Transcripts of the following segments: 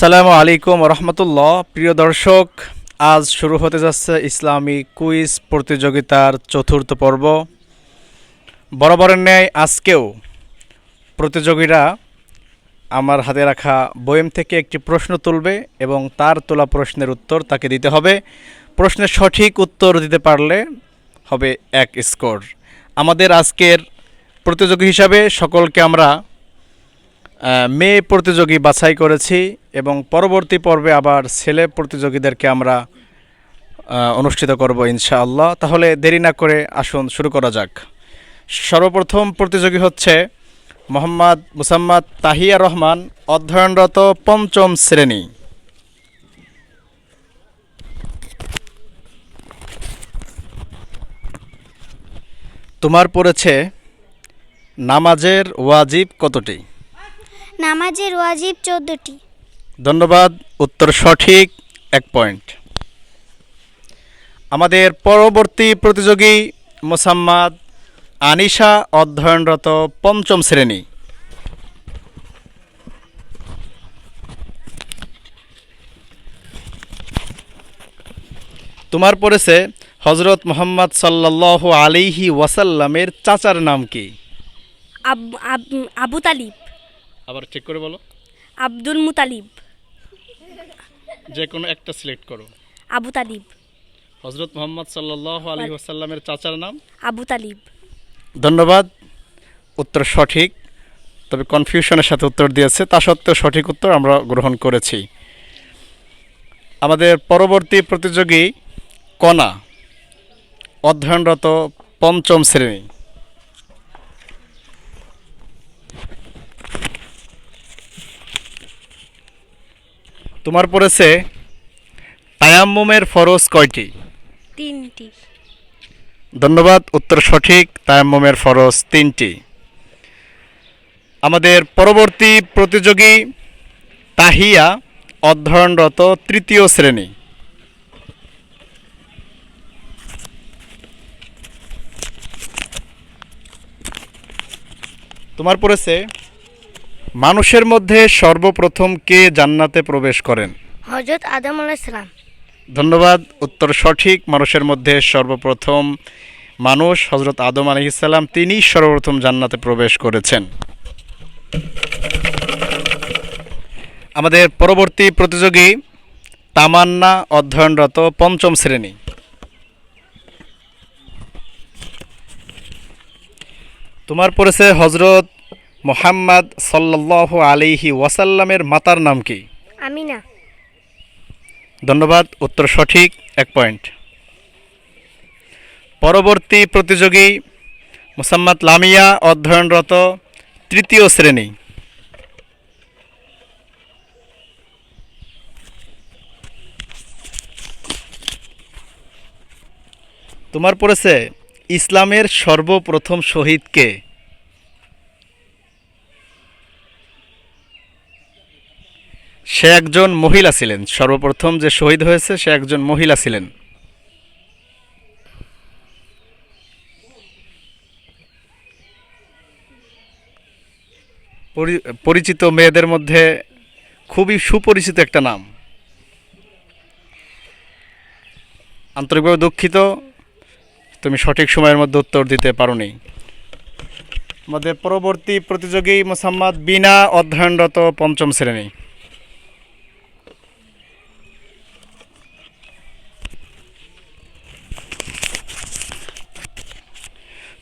আসসালামু আলাইকুম রহমতুল্লাহ। প্রিয় দর্শক, আজ শুরু হতে যাচ্ছে ইসলামী কুইজ প্রতিযোগিতার চতুর্থ পর্ব। বরাবরের ন্যায় আজকেও প্রতিযোগীরা আমার হাতে রাখা বইম থেকে একটি প্রশ্ন তুলবে এবং তার তোলা প্রশ্নের উত্তর তাকে দিতে হবে। প্রশ্নের সঠিক উত্তর দিতে পারলে হবে এক স্কোর। আমাদের আজকের প্রতিযোগী হিসাবে সকলকে আমরা মেয়ে প্রতিযোগী বাছাই করেছি এবং পরবর্তী পর্বে আবার ছেলে প্রতিযোগীদেরকে আমরা অনুষ্ঠিত করব ইনশাআল্লাহ। তাহলে দেরি না করে আসুন শুরু করা যাক। সর্বপ্রথম প্রতিযোগী হচ্ছে মোহাম্মদ মুসাম্মাদ তাহিয়া রহমান, অধ্যয়নরত পঞ্চম শ্রেণী। তোমার পড়েছে নামাজের ওয়াজিব কতটি? নামাজের ওয়াজিব 14টি। ধন্যবাদ, উত্তর সঠিক, 1 পয়েন্ট। আমাদের পরবর্তী প্রতিযোগী মোসাম্মদ আনিশা, অধ্যয়নরত পঞ্চম শ্রেণী। তোমার পড়েছে হজরত মোহাম্মদ সাল্লাল্লাহু আলাইহি ওয়াসাল্লামের চাচার নাম কি? আবু তালিব। আবার ঠিক করে বলো। আব্দুল মুতালিব। যে কোনো একটা সিলেক্ট করো। আবু তালিব। হজরত মোহাম্মদ সাল্লাল্লাহু আলাইহি ওয়াসাল্লামের চাচার নাম? আবু তালিব। ধন্যবাদ, উত্তর সঠিক, তবে কনফিউশনের সাথে উত্তর দিয়েছে, তা সত্ত্বেও সঠিক উত্তর আমরা গ্রহণ করেছি। আমাদের পরবর্তী প্রতিযোগী কণা, অধ্যয়নরত পঞ্চম শ্রেণী। তোমার পড়েছে তায়াম্মুমের ফরজ কয়টি? 3টি। ধন্যবাদ, উত্তর সঠিক, তায়াম্মুমের ফরজ 3টি। আমাদের পরবর্তী প্রতিযোগী তাহিয়া, অধ্যয়নরত তৃতীয় শ্রেণী। তোমার পড়েছে মানুষের মধ্যে সর্বপ্রথম কে জান্নাতে প্রবেশ করেন? হযরত আদম আলাইহিস সালাম। ধন্যবাদ, উত্তর সঠিক, মানুষের মধ্যে সর্বপ্রথম মানুষ হজরত আদম আলাইহিস সালাম, তিনিই সর্বপ্রথম জান্নাতে প্রবেশ করেছেন। আমাদের পরবর্তী প্রতিযোগী তামান্না, অধ্যয়নরত পঞ্চম শ্রেণী। তোমার পড়েছে হজরত মুহাম্মদ সাল্লাল্লাহু আলাইহি ওয়াসাল্লামের মাতার নাম কি? আমিনা। ধন্যবাদ, উত্তর সঠিক, 1 পয়েন্ট। পরবর্তী প্রতিযোগী মুসাম্মদ লামিয়া, অধ্যয়নরত তৃতীয় শ্রেণী। তোমার পড়েছে ইসলামের সর্বপ্রথম শহীদ কে? সে একজন মহিলা ছিলেন। সর্বপ্রথম যে শহীদ হয়েছে সে একজন মহিলা ছিলেন। পরিচিত মেয়েদের মধ্যে খুবই সুপরিচিত একটা নাম। আন্তরিকভাবে দুঃখিত, তুমি সঠিক সময়ের মধ্যে উত্তর দিতে পারোনি। আমাদের পরবর্তী প্রতিযোগী মোসাম্মদ বিনা, অধ্যয়নরত পঞ্চম শ্রেণী।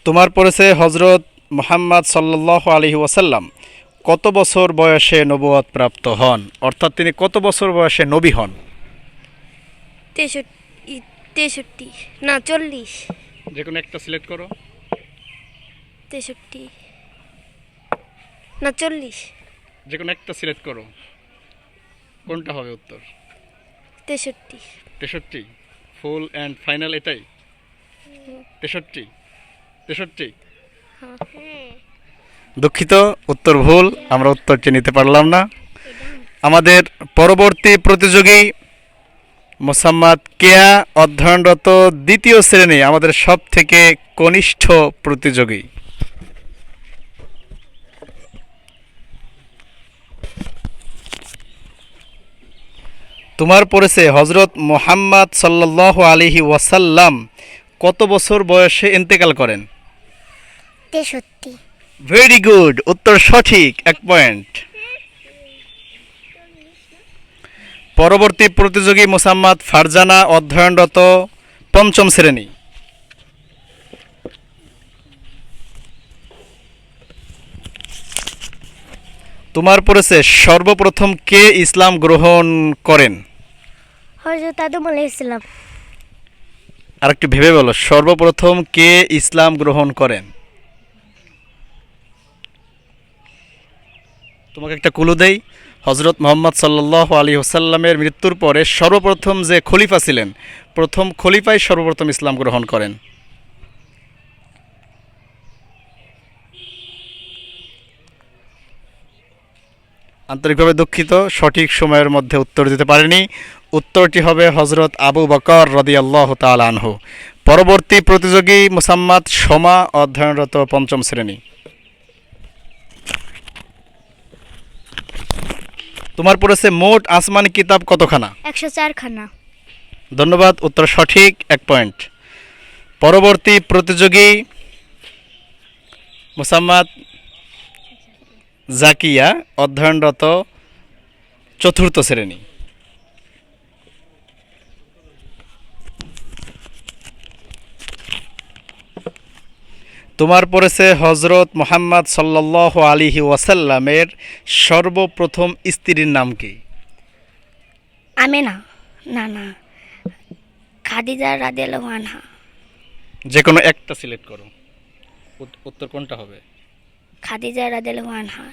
তোমার পড়েছে হজরত মুহাম্মদ সাল্লাল্লাহু আলাইহি ওয়াসাল্লাম কত বছর বয়সে নবুয়ত প্রাপ্ত হন, অর্থাৎ তিনি কত বছর বয়সে নবী হন? 63 না 40। যে কোনো একটা সিলেক্ট করো। 63 না 40। যে কোনো একটা সিলেক্ট করো, কোনটা হবে উত্তর? 63। 63 ফুল অ্যান্ড ফাইনাল, এটাই 63? 63? দুঃখিত, উত্তর ভুল, আমরা উত্তরটি নিতে পারলাম না। আমাদের পরবর্তী প্রতিযোগী মোসাম্মদ কেয়া, অধ্যয়নরত দ্বিতীয় শ্রেণী, আমাদের সব থেকে কনিষ্ঠ প্রতিযোগী। তোমার পড়েছে হজরত মোহাম্মদ সাল্লাল্লাহু আলাইহি ওয়াসাল্লাম কত বছর বয়সে ইন্তেকাল করেন? 63। ভেরি গুড, উত্তর সঠিক, 1 পয়েন্ট। পরবর্তী প্রতিযোগী মোসাম্মদ ফারজানা, অধ্যয়নরত 5ম শ্রেণী। তোমার পড়েছে সর্বপ্রথম কে ইসলাম গ্রহণ করেন? হযরত আদম আলাইহিস সালাম। আর একটু ভেবে বলো, সর্বপ্রথম কে ইসলাম গ্রহণ করেন? তোমাকে একটা ক্লু দেই, হজরত মোহাম্মদ সাল্লাল্লাহু আলাইহি ওয়াসাল্লামের মৃত্যুর পরে সর্বপ্রথম যে খলিফা ছিলেন, প্রথম খলিফাই সর্বপ্রথম ইসলাম গ্রহণ করেন। আন্তরিকভাবে দুঃখিত, সঠিক সময়ের মধ্যে উত্তর দিতে পারেনি। উত্তরটি হবে হজরত আবু বকর রাদিয়াল্লাহু তাআলা আনহু। পরবর্তী প্রতিযোগী মুসাম্মাদ শমা, অধ্যয়নরত 5ম শ্রেণী। তোমার পড়েছে মোট আসমানি কিতাব কতখানা? 104 খানা। ধন্যবাদ, উত্তর সঠিক, 1 পয়েন্ট। পরবর্তী প্রতিযোগী মুসাম্মাদ জাকিয়া, অধ্যয়নরত 4র্থ শ্রেণী। তোমার পড়েছে হজরত মোহাম্মদ সাল্লাল্লাহু আলাইহি ওয়াসাল্লামের সর্বপ্রথম স্ত্রীর নাম কি? আমেনা। না, খাদিজা রাদিয়াল্লাহু আনহা। যে কোনো একটা সিলেক্ট করো, উত্তর কোনটা হবে? খাদিজা রাদিয়াল্লাহু আনহা।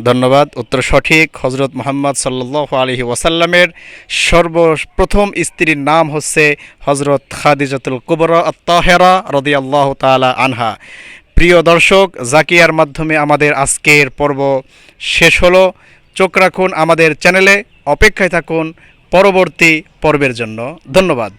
ধন্যবাদ, উত্তর সঠিক। হজরত মোহাম্মদ সাল্লাল্লাহু আলাইহি ওয়াসাল্লামের সর্বপ্রথম স্ত্রীর নাম হচ্ছে হজরত খাদিজাতুল কুবরা আত-তাহেরা রাদিয়াল্লাহু তাআলা আনহা। প্রিয় দর্শক, জাকিয়ার মাধ্যমে আমাদের আজকের পর্ব শেষ হলো। চোখ রাখুন আমাদের চ্যানেলে, অপেক্ষায় থাকুন পরবর্তী পর্বের জন্য। ধন্যবাদ।